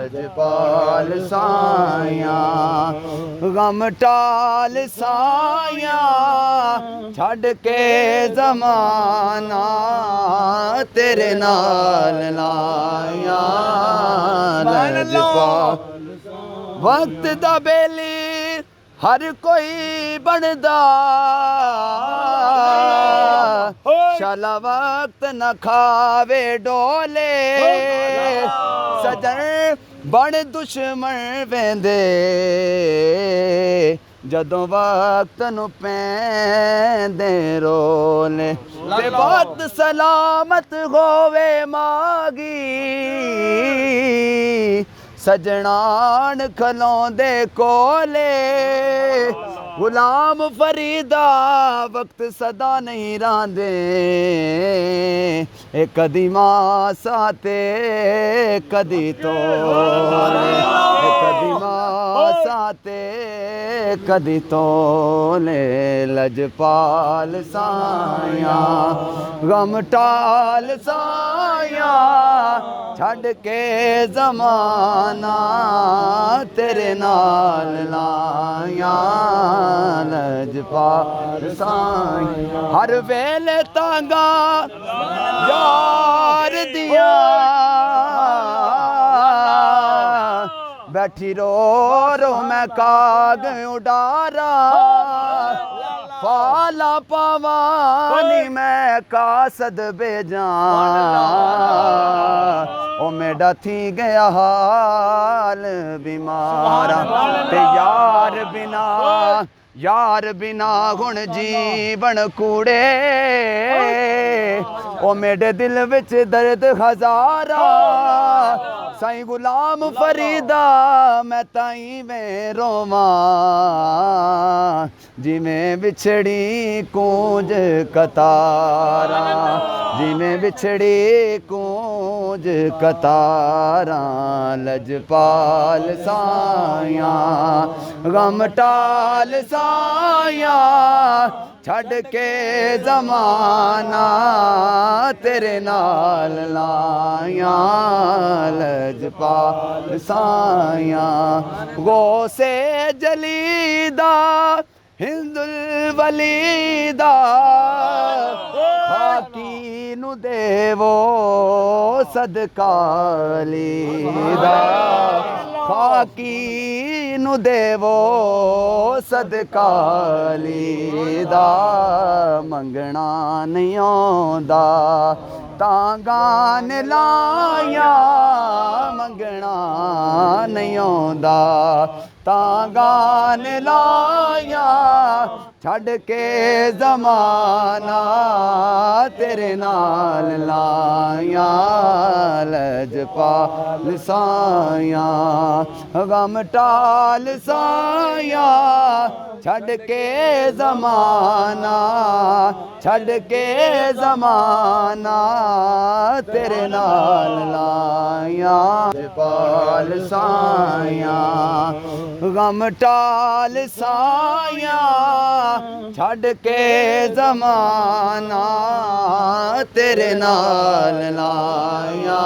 लजपाल साया गम टाल साया छड़ के जमाना तेरे नाल लाया लजपाल वक्त दा बेली हर कोई बनदा शाला वक्त न खावे डोले सजन बड़ दुश्मन वेंदे जदों वक्त नु पैंदे रोले ते बात सलामत होवे मागी सजनान खलोंदे कोले गुलाम फरीदा वक्त सदा नहीं रांदे ए कदी मासा ते कदी तोले कदी मासा ते कदी तोले लजपाल साया गम टाल साया छड़ के जमाना तेरे नाल लाया लजपाल साया हर वेले तांगा यार दिया बैठी रो रो मैं काग उडारा फाला पवानी मैं कासद बेजा ओ मेरा थी गया हाल बीमारा ते यार बिना हुण जीवन कूड़े ओ मेरे दिल विच दर्द हजारा साईं गुलाम फरीदा मैं ताई में रोवां जिमें बिछड़ी कूंज कतारा जिमें बिछड़ी कूंज कतारा लजपाल साया गम टाल साया छड़ के जमाना तेरे नाल लाया लजपाल साया गो से जलीदा हिंदुल वलीदा हाकी नु देवो सदका लीदा हाकी नु देवो सदका लीदा मंगना नहीं आंदा तां गान लाया मंगना नहीं आंदा तां गान लाया छड़ के जमाना तेरे नाल लाया लजपाल साया गम टाल साया छड़ के जमाना तेरे नाल लाया लजपाल साया गम टाल साया छड़ के जमाना तेरे नाल लाया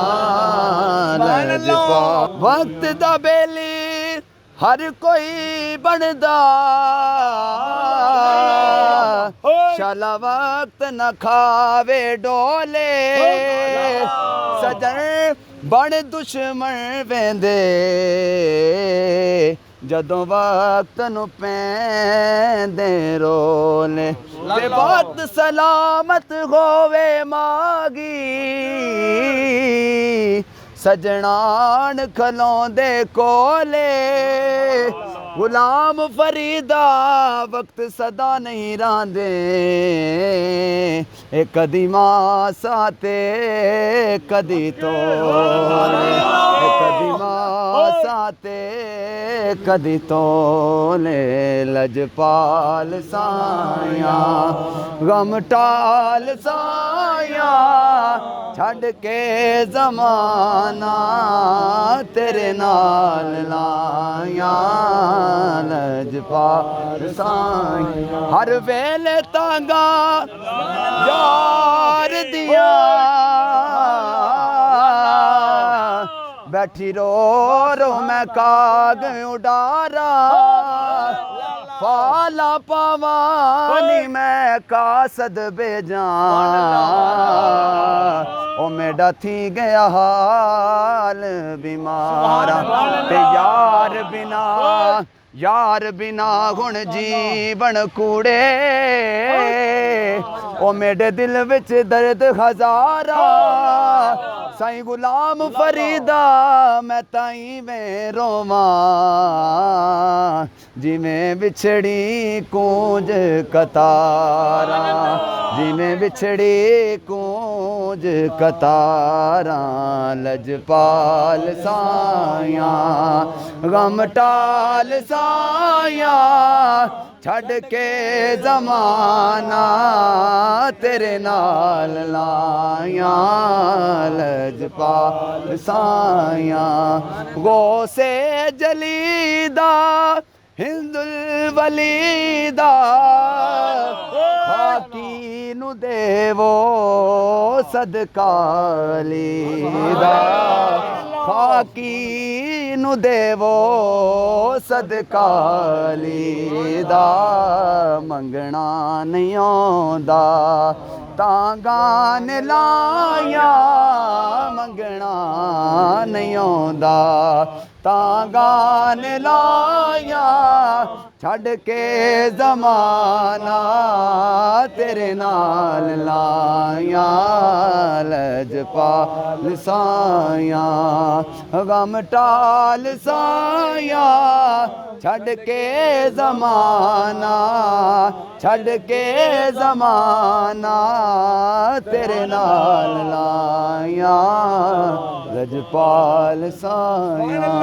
लजपाल वक्त दा बेली हर कोई बनदा शाला वक्त न खावे डोले सजन बड़ दुश्मन वेंदे जदों वक्त नु पैंदे रोले ते बात सलामत होवे मागी सजनान खलोंदे कोले गुलाम फरीदा वक्त सदा नहीं रांदे ए कदी मासा ते कदी तोले कदी मासा ते कदी तोले लजपाल साया गम टाल साया छड़ के जमाना तेरे नाल लाया लजपाल साया हर वेले तांगा यार दिया बैठी रो रो मैं काग उडारा फाला पवानी मैं कासद बेजा ओ मेरा थी गया हाल बीमारा ते यार बिना हुण जीवन कूड़े ओ मेरे दिल विच दर्द हजारा साईं गुलाम फरीदा मैं ताई में रोवां जिवें बिछड़ी कूंज कतारा जिवें बिछड़ी कूंज कतारा लजपाल साया गम टाल साया छड़ के जमाना तेरे नाल लाया लजपाल साया गो से जलीदा हिंदुल वलीदा खाकी नु देवो सदका लीदा खाकी नु देवो सदका लीदा मंगना नहीं आंदा तां गान लाया मंगना नहीं आंदा तां गान लाया छड़ के जमाना तेरे नाल लाया लजपाल साया गम टाल साया छड़ के जमाना छड़ के जमाना तेरे नाल लाया लजपाल साया।